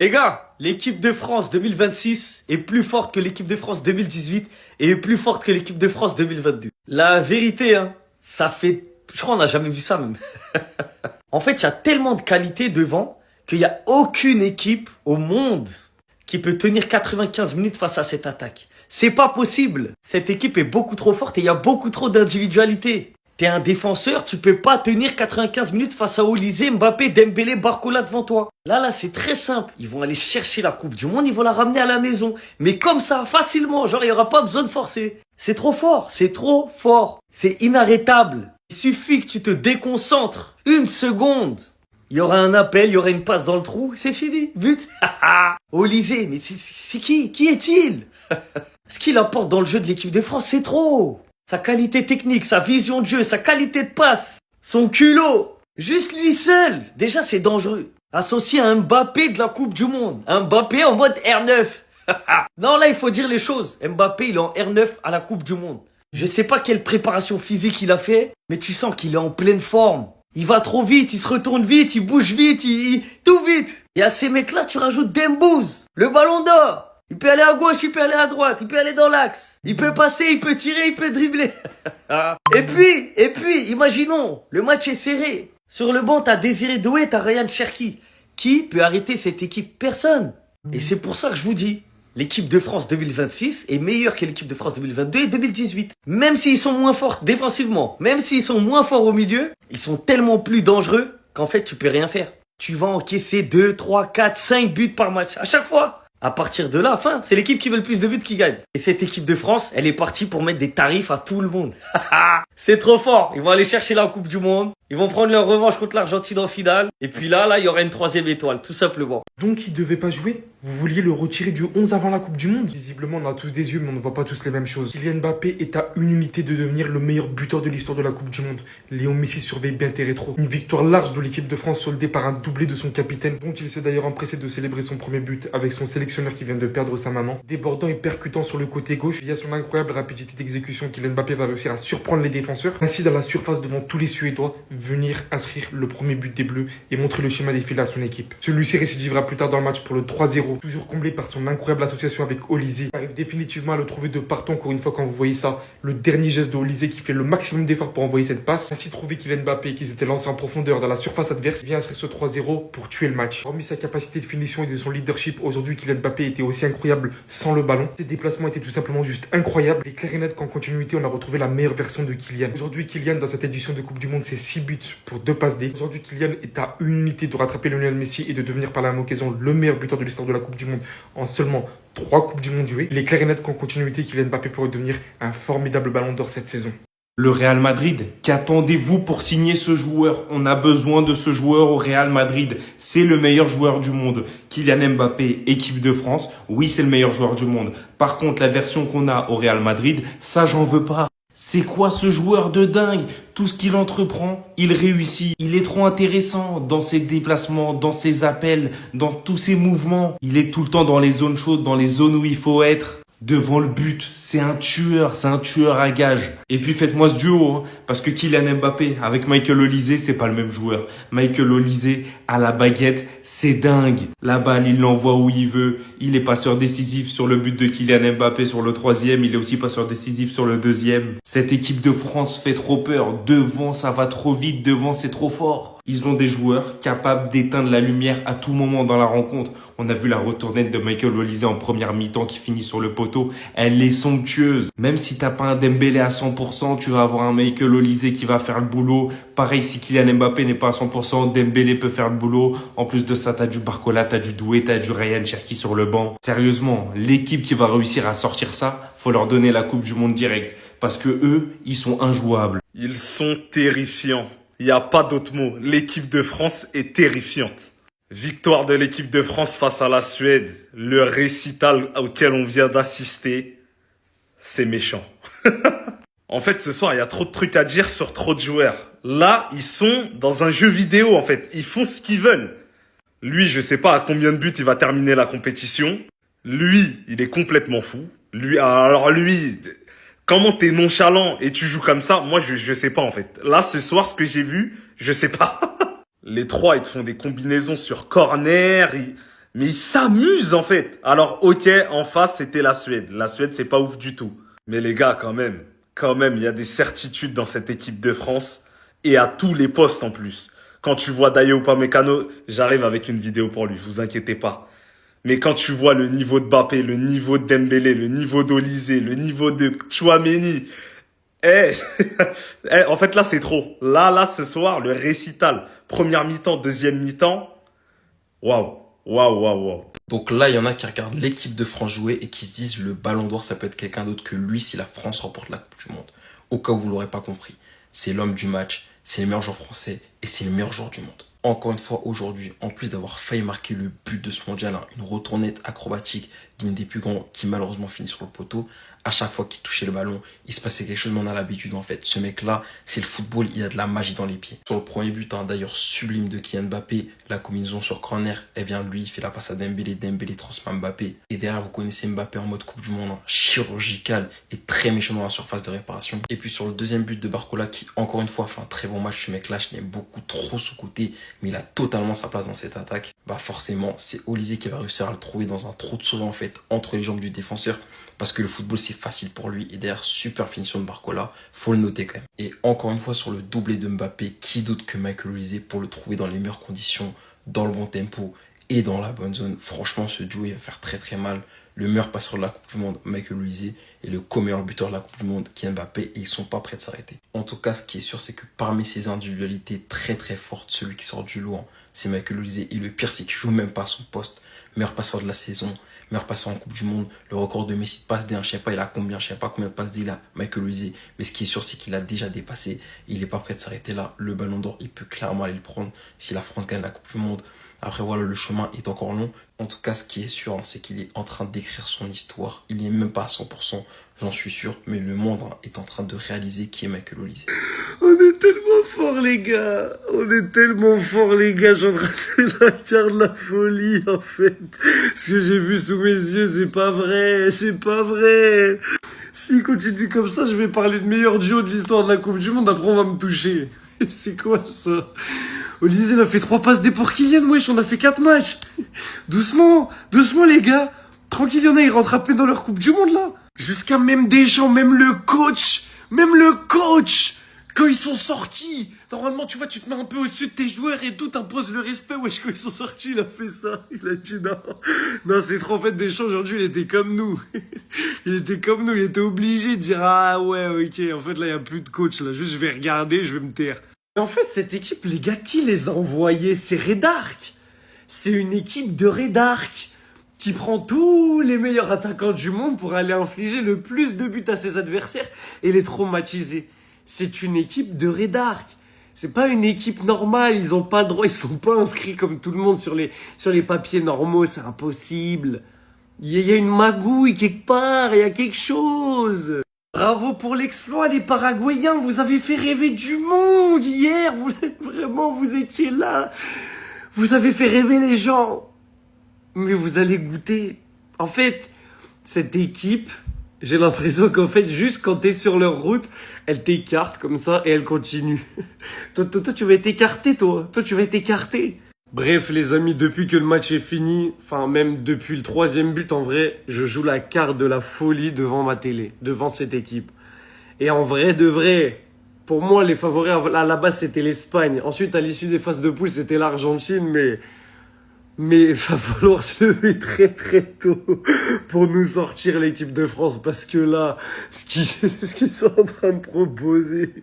Les gars, l'équipe de France 2026 est plus forte que l'équipe de France 2018 et est plus forte que l'équipe de France 2022. La vérité, hein, ça fait... Je crois qu'on n'a jamais vu ça même. En fait, il y a tellement de qualité devant qu'il n'y a aucune équipe au monde qui peut tenir 95 minutes face à cette attaque. C'est pas possible. Cette équipe est beaucoup trop forte et il y a beaucoup trop d'individualité. T'es un défenseur, tu peux pas tenir 95 minutes face à Olysée, Mbappé, Dembélé, Barcola devant toi. Là, c'est très simple. Ils vont aller chercher la Coupe du Monde, ils vont la ramener à la maison. Mais comme ça, facilement, genre il y aura pas besoin de forcer. C'est trop fort, c'est trop fort. C'est inarrêtable. Il suffit que tu te déconcentres. Une seconde. Il y aura un appel, il y aura une passe dans le trou, c'est fini. But. Olysée, mais c'est qui? Qui est-il? Ce qu'il apporte dans le jeu de l'équipe de France, c'est trop. Sa qualité technique, sa vision de jeu, sa qualité de passe, son culot. Juste lui seul. Déjà, c'est dangereux. Associé à un Mbappé de la Coupe du Monde. Un Mbappé en mode R9. Non, là, il faut dire les choses. Mbappé, il est en R9 à la Coupe du Monde. Je sais pas quelle préparation physique il a fait, mais tu sens qu'il est en pleine forme. Il va trop vite, il se retourne vite, il bouge vite, tout vite. Et à ces mecs-là, tu rajoutes Dembouz, le ballon d'or. Il peut aller à gauche, il peut aller à droite, il peut aller dans l'axe. Il peut passer, il peut tirer, il peut dribbler. Et puis, imaginons, le match est serré. Sur le banc, t'as Désiré Doué, t'as Ryan Cherki. Qui peut arrêter cette équipe? Personne. Et c'est pour ça que je vous dis, l'équipe de France 2026 est meilleure que l'équipe de France 2022 et 2018. Même s'ils sont moins forts défensivement, même s'ils sont moins forts au milieu, ils sont tellement plus dangereux qu'en fait, tu peux rien faire. Tu vas encaisser 2, 3, 4, 5 buts par match à chaque fois. À partir de là, c'est l'équipe qui veut le plus de buts qui gagne. Et cette équipe de France, elle est partie pour mettre des tarifs à tout le monde. C'est trop fort. Ils vont aller chercher la Coupe du Monde. Ils vont prendre leur revanche contre l'Argentine en finale. Et puis là, il y aura une 3e étoile, tout simplement. Donc il devait pas jouer? Vous vouliez le retirer du 11 avant la Coupe du Monde? Visiblement, on a tous des yeux, mais on ne voit pas tous les mêmes choses. Kylian Mbappé est à une unité de devenir le meilleur buteur de l'histoire de la Coupe du Monde. Léon Messi surveille bien tes rétros. Une victoire large de l'équipe de France soldée par un doublé de son capitaine, dont il s'est d'ailleurs empressé de célébrer son premier but avec son sélectionneur qui vient de perdre sa maman. Débordant et percutant sur le côté gauche, via son incroyable rapidité d'exécution, Kylian Mbappé va réussir à surprendre les défenseurs. Ainsi, dans la surface devant tous les Suédois, venir inscrire le premier but des Bleus et montrer le schéma défilé à son équipe. Celui-ci récidivera plus tard dans le match pour le 3-0, toujours comblé par son incroyable association avec Olysée. Il arrive définitivement à le trouver de partout, encore une fois, quand vous voyez ça. Le dernier geste de Olysée qui fait le maximum d'efforts pour envoyer cette passe. Ainsi trouvé Kylian Mbappé, qui s'était lancé en profondeur dans la surface adverse, vient inscrire ce 3-0 pour tuer le match. Hormis sa capacité de finition et de son leadership, aujourd'hui Kylian Mbappé était aussi incroyable sans le ballon. Ses déplacements étaient tout simplement juste incroyables. Et clair et net qu'en continuité, on a retrouvé la meilleure version de Kylian. Aujourd'hui, Kylian, dans cette édition de Coupe du Monde, c'est 6 buts pour 2 passes D. Aujourd'hui, Kylian est à une unité de rattraper Lionel Messi et de devenir par la même occasion le meilleur buteur de l'histoire de la Coupe du Monde en seulement 3 Coupes du Monde jouées. Il est clair et net qu'en continuité, Kylian Mbappé pourrait devenir un formidable ballon d'or cette saison. Le Real Madrid, qu'attendez-vous pour signer ce joueur? On a besoin de ce joueur au Real Madrid. C'est le meilleur joueur du monde. Kylian Mbappé, équipe de France, oui, c'est le meilleur joueur du monde. Par contre, la version qu'on a au Real Madrid, ça, j'en veux pas. C'est quoi ce joueur de dingue? Tout ce qu'il entreprend, il réussit. Il est trop intéressant dans ses déplacements, dans ses appels, dans tous ses mouvements. Il est tout le temps dans les zones chaudes, dans les zones où il faut être. Devant le but, c'est un tueur à gage. Et puis faites-moi ce duo, hein, parce que Kylian Mbappé avec Michael Olysée, c'est pas le même joueur. Michael Olysée à la baguette, c'est dingue. La balle, il l'envoie où il veut. Il est passeur décisif sur le but de Kylian Mbappé sur le 3e. Il est aussi passeur décisif sur le 2e. Cette équipe de France fait trop peur. Devant, ça va trop vite. Devant, c'est trop fort. Ils ont des joueurs capables d'éteindre la lumière à tout moment dans la rencontre. On a vu la retournette de Michael Olysée en première mi-temps qui finit sur le poteau. Elle est somptueuse. Même si t'as pas un Dembélé à 100%, tu vas avoir un Michael Olysée qui va faire le boulot. Pareil, si Kylian Mbappé n'est pas à 100%, Dembélé peut faire le boulot. En plus de ça, t'as du Barcola, t'as du Doué, t'as du Ryan Cherki sur le banc. Sérieusement, l'équipe qui va réussir à sortir ça, faut leur donner la Coupe du Monde direct. Parce que eux, ils sont injouables. Ils sont terrifiants. Il n'y a pas d'autre mot. L'équipe de France est terrifiante. Victoire de l'équipe de France face à la Suède. Le récital auquel on vient d'assister, c'est méchant. En fait, ce soir, il y a trop de trucs à dire sur trop de joueurs. Là, ils sont dans un jeu vidéo, en fait. Ils font ce qu'ils veulent. Lui, je sais pas à combien de buts il va terminer la compétition. Lui, il est complètement fou. Lui, comment t'es nonchalant et tu joues comme ça? Moi, je sais pas, en fait. Là, ce soir, ce que j'ai vu, je sais pas. Les trois, ils te font des combinaisons sur corner. Mais ils s'amusent en fait. Alors ok, en face c'était la Suède. La Suède c'est pas ouf du tout. Mais les gars quand même, il y a des certitudes dans cette équipe de France et à tous les postes en plus. Quand tu vois Dayo Upamecano, j'arrive avec une vidéo pour lui, vous inquiétez pas. Mais quand tu vois le niveau de Mbappé, le niveau de Dembélé, le niveau d'Olysée, le niveau de Tchouaméni, eh, en fait là c'est trop. Là ce soir le récital, première mi-temps, deuxième mi-temps, waouh, waouh, waouh, waouh. Donc là, il y en a qui regardent l'équipe de France jouer et qui se disent le ballon d'or, ça peut être quelqu'un d'autre que lui si la France remporte la Coupe du Monde. Au cas où vous l'aurez pas compris, c'est l'homme du match, c'est le meilleur joueur français et c'est le meilleur joueur du monde. Encore une fois, aujourd'hui, en plus d'avoir failli marquer le but de ce mondial, une retournette acrobatique digne des plus grands qui malheureusement finit sur le poteau, à chaque fois qu'il touchait le ballon, il se passait quelque chose, mais on a l'habitude en fait. Ce mec-là, c'est le football, il a de la magie dans les pieds. Sur le premier but, d'ailleurs sublime de Kylian Mbappé, la combinaison sur corner, elle vient de lui, il fait la passe à Dembélé, Dembélé transmet Mbappé. Et derrière, vous connaissez Mbappé en mode Coupe du Monde, chirurgical et très méchant dans la surface de réparation. Et puis sur le deuxième but de Barcola, qui encore une fois fait un très bon match, ce mec-là, je l'aime beaucoup trop sous-côté, mais il a totalement sa place dans cette attaque. Bah forcément, c'est Olysée qui va réussir à le trouver dans un trou de souris en fait, entre les jambes du défenseur. Parce que le football, c'est facile pour lui. Et derrière, super finition de Barcola. Faut le noter quand même. Et encore une fois, sur le doublé de Mbappé, qui d'autre que Michael Olise pour le trouver dans les meilleures conditions, dans le bon tempo et dans la bonne zone. Franchement, ce duo, il va faire très très mal. Le meilleur passeur de la Coupe du Monde, Michael Olise, et le co-meilleur buteur de la Coupe du Monde, Kylian Mbappé, et ils sont pas prêts de s'arrêter. En tout cas, ce qui est sûr, c'est que parmi ces individualités très très fortes, celui qui sort du lot, c'est Michael Olise. Et le pire, c'est qu'il joue même pas à son poste. Meilleur passeur de la saison, meilleur passeur en Coupe du Monde, le record de Messi de passe D, je sais pas, il a combien, je sais pas combien de passes D il a, Michael Olise. Mais ce qui est sûr, c'est qu'il a déjà dépassé. Il est pas prêt de s'arrêter là. Le ballon d'or, il peut clairement aller le prendre si la France gagne la Coupe du Monde. Après, voilà, le chemin est encore long. En tout cas, ce qui est sûr, c'est qu'il est en train d'écrire son histoire. Il n'est même pas à 100%, j'en suis sûr. Mais le monde est en train de réaliser qui est Michael Olise. On est tellement forts, les gars. On est tellement forts, les gars. Je suis en train de la faire de la folie, en fait. Ce que j'ai vu sous mes yeux, c'est pas vrai. C'est pas vrai. S'il continue comme ça, je vais parler de meilleur duo de l'histoire de la Coupe du Monde. Après, on va me toucher. C'est quoi ça? Olise, il a fait 3 passes D pour Kylian, wesh, on a fait 4 matchs. Doucement, doucement, les gars. Tranquille, il y en a, ils rentrent à peine dans leur Coupe du Monde, là. Jusqu'à même Deschamps, même le coach, quand ils sont sortis. Normalement, tu vois, tu te mets un peu au-dessus de tes joueurs et tout, t'imposes le respect. Wesh, quand ils sont sortis, il a fait ça. Il a dit non. Non, c'est trop, en fait, Deschamps, aujourd'hui, il était comme nous. Il était obligé de dire, ah ouais, ok, en fait, là, il n'y a plus de coach, là. Juste, je vais regarder, je vais me taire. En fait, cette équipe, les gars, qui les a envoyés? C'est Red Arc. C'est une équipe de Red Arc qui prend tous les meilleurs attaquants du monde pour aller infliger le plus de buts à ses adversaires et les traumatiser. C'est une équipe de Red Arc. C'est pas une équipe normale. Ils ont pas le droit. Ils sont pas inscrits comme tout le monde sur les papiers normaux. C'est impossible. Il y a une magouille quelque part. Il y a quelque chose. Bravo pour l'exploit, les Paraguayens, vous avez fait rêver du monde hier, vous étiez là, vous avez fait rêver les gens, mais vous allez goûter. En fait, cette équipe, j'ai l'impression qu'en fait, juste quand t'es sur leur route, elle t'écarte comme ça et elle continue. Toi, tu vas être écarté, toi tu vas être écarté. Bref, les amis, depuis que le match est fini, enfin même depuis le 3e but, en vrai, je joue la carte de la folie devant ma télé, devant cette équipe. Et en vrai, de vrai, pour moi, les favoris à la base, c'était l'Espagne. Ensuite, à l'issue des phases de poule, c'était l'Argentine, mais il va falloir se lever très très tôt pour nous sortir l'équipe de France, parce que là, ce qu'ils sont en train de proposer,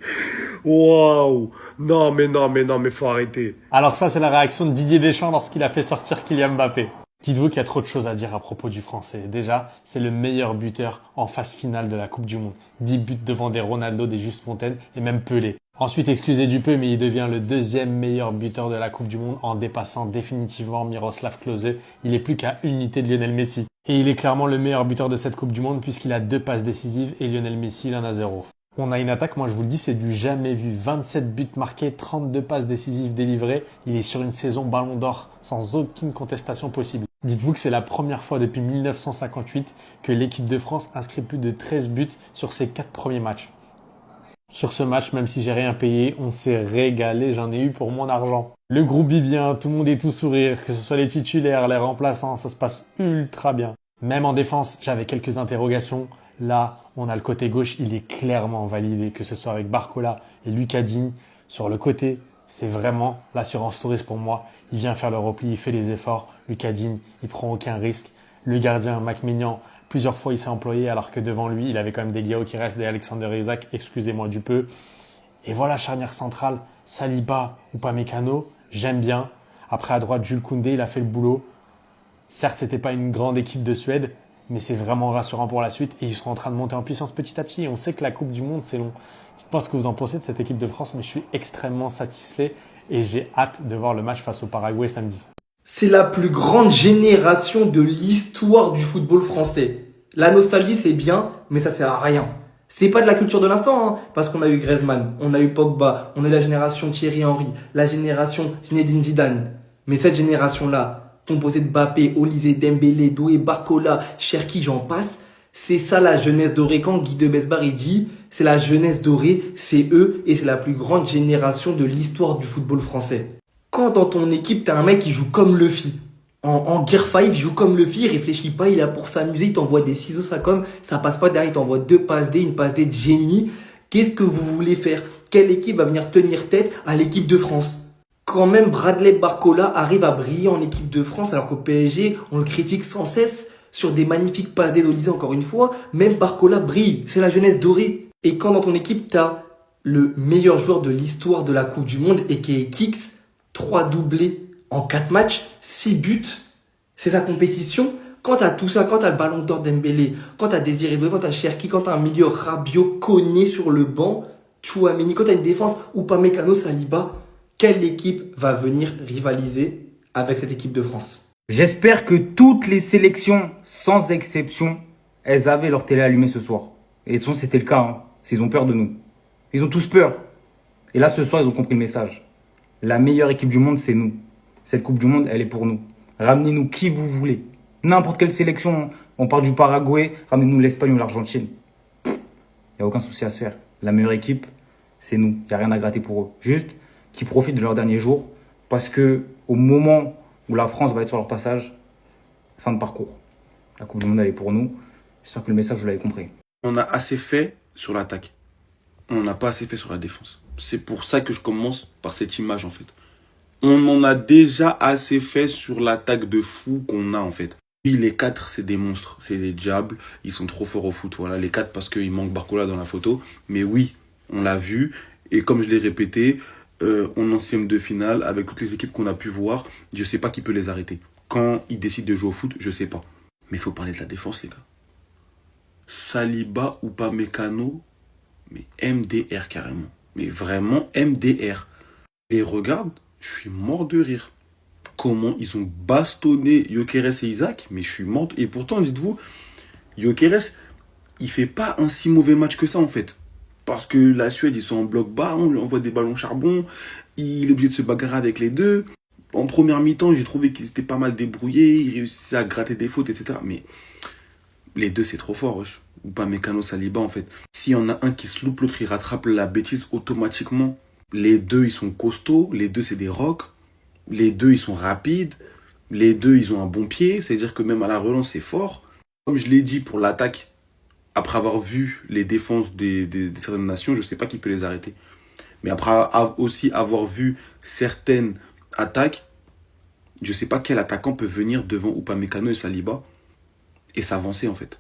waouh, non mais faut arrêter. Alors ça, c'est la réaction de Didier Deschamps lorsqu'il a fait sortir Kylian Mbappé. Dites-vous qu'il y a trop de choses à dire à propos du Français. Déjà, c'est le meilleur buteur en phase finale de la Coupe du Monde. 10 buts devant des Ronaldo, des Just Fontaine et même Pelé. Ensuite, excusez du peu, mais il devient le 2e meilleur buteur de la Coupe du Monde en dépassant définitivement Miroslav Klose. Il est plus qu'à une unité de Lionel Messi. Et il est clairement le meilleur buteur de cette Coupe du Monde puisqu'il a 2 passes décisives et Lionel Messi, il en a 0. On a une attaque, moi je vous le dis, c'est du jamais vu. 27 buts marqués, 32 passes décisives délivrées. Il est sur une saison Ballon d'Or sans aucune contestation possible. Dites-vous que c'est la première fois depuis 1958 que l'équipe de France inscrit plus de 13 buts sur ses 4 premiers matchs. Sur ce match, même si j'ai rien payé, on s'est régalé, j'en ai eu pour mon argent. Le groupe vit bien, tout le monde est tout sourire, que ce soit les titulaires, les remplaçants, ça se passe ultra bien. Même en défense, j'avais quelques interrogations. Là, on a le côté gauche, il est clairement validé, que ce soit avec Barcola et Lucas Digne. Sur le côté, c'est vraiment l'assurance touriste pour moi. Il vient faire le repli, il fait les efforts. Lucas Digne, il prend aucun risque. Le gardien, Mac Maignan, plusieurs fois il s'est employé alors que devant lui, il avait quand même des Guillaume qui restent, des Alexander Isak, excusez-moi du peu. Et voilà, charnière centrale, Saliba ou Upamecano, j'aime bien. Après à droite, Jules Koundé, il a fait le boulot. Certes, c'était pas une grande équipe de Suède, mais c'est vraiment rassurant pour la suite et ils sont en train de monter en puissance petit à petit. Et on sait que la Coupe du Monde, c'est long. Dites-moi ce que vous en pensez de cette équipe de France, mais je suis extrêmement satisfait et j'ai hâte de voir le match face au Paraguay samedi. C'est la plus grande génération de l'histoire du football français. La nostalgie, c'est bien, mais ça sert à rien. C'est pas de la culture de l'instant, hein, parce qu'on a eu Griezmann, on a eu Pogba, on a eu la génération Thierry Henry, la génération Zinedine Zidane. Mais cette génération-là, composée de Mbappé, Olise, Dembélé, Doué, Barcola, Cherki, j'en passe, c'est ça la jeunesse dorée. Quand Guy de Besbar il dit, c'est la jeunesse dorée, c'est eux, et c'est la plus grande génération de l'histoire du football français. Quand dans ton équipe, t'as un mec qui joue comme Luffy, en Gear 5, il joue comme Luffy, il réfléchit pas, il est là pour s'amuser, il t'envoie des ciseaux, ça comme, ça passe pas derrière, il t'envoie 2 passes D, une passe D de génie. Qu'est-ce que vous voulez faire? Quelle équipe va venir tenir tête à l'équipe de France? Quand même Bradley Barcola arrive à briller en équipe de France, alors qu'au PSG, on le critique sans cesse sur des magnifiques passes D d'Olise, encore une fois, même Barcola brille, c'est la jeunesse dorée. Et quand dans ton équipe, t'as le meilleur joueur de l'histoire de la Coupe du Monde, et qui est Kix, 3 doublés en 4 matchs, 6 buts, c'est sa compétition. Quand t'as tout ça, quand t'as le ballon d'or Dembélé, quand t'as Désiré Doué, quand t'as Cherki, quand t'as un milieu Rabiot, Koné sur le banc, Tchouaméni, quand t'as une défense Upamecano, Saliba, quelle équipe va venir rivaliser avec cette équipe de France? J'espère que toutes les sélections, sans exception, elles avaient leur télé allumée ce soir. Et c'était le cas, hein. Ils ont peur de nous. Ils ont tous peur. Et là, ce soir, ils ont compris le message. La meilleure équipe du monde, c'est nous. Cette Coupe du Monde, elle est pour nous. Ramenez-nous qui vous voulez. N'importe quelle sélection. On part du Paraguay, ramenez-nous l'Espagne ou l'Argentine. Il n'y a aucun souci à se faire. La meilleure équipe, c'est nous. Il n'y a rien à gratter pour eux. Juste qu'ils profitent de leurs derniers jours. Parce que au moment où la France va être sur leur passage, fin de parcours. La Coupe du Monde, elle est pour nous. J'espère que le message, vous l'avez compris. On a assez fait sur l'attaque. On n'a pas assez fait sur la défense. C'est pour ça que je commence par cette image, en fait. On en a déjà assez fait sur l'attaque de fou qu'on a, en fait. Oui, les 4, c'est des monstres, c'est des diables. Ils sont trop forts au foot. Voilà, les 4 parce qu'il manque Barcola dans la photo. Mais oui, on l'a vu. Et comme je l'ai répété, en ancienne de finale, avec toutes les équipes qu'on a pu voir, je sais pas qui peut les arrêter. Quand ils décident de jouer au foot, je sais pas. Mais il faut parler de la défense, les gars. Saliba ou Upamecano, mais MDR carrément. Mais vraiment MDR. Et regarde, je suis mort de rire. Comment ils ont bastonné Gyökeres et Isak, mais je suis mort. Et pourtant, dites-vous, Gyökeres, il fait pas un si mauvais match que ça en fait. Parce que la Suède, ils sont en bloc bas, on lui envoie des ballons charbon, il est obligé de se bagarrer avec les deux. En première mi-temps, j'ai trouvé qu'ils étaient pas mal débrouillés, ils réussissaient à gratter des fautes, etc. Mais les deux, c'est trop fort, wesh. Ou pas Mécano Saliba, en fait. S'il y en a un qui se loupe, l'autre, il rattrape la bêtise automatiquement. Les deux, ils sont costauds, les deux, c'est des rocs. Les deux, ils sont rapides. Les deux, ils ont un bon pied. C'est-à-dire que même à la relance, c'est fort. Comme je l'ai dit pour l'attaque, après avoir vu les défenses des certaines nations, je sais pas qui peut les arrêter. Mais après aussi avoir vu certaines attaques, je sais pas quel attaquant peut venir devant Upamecano et Saliba et s'avancer en fait.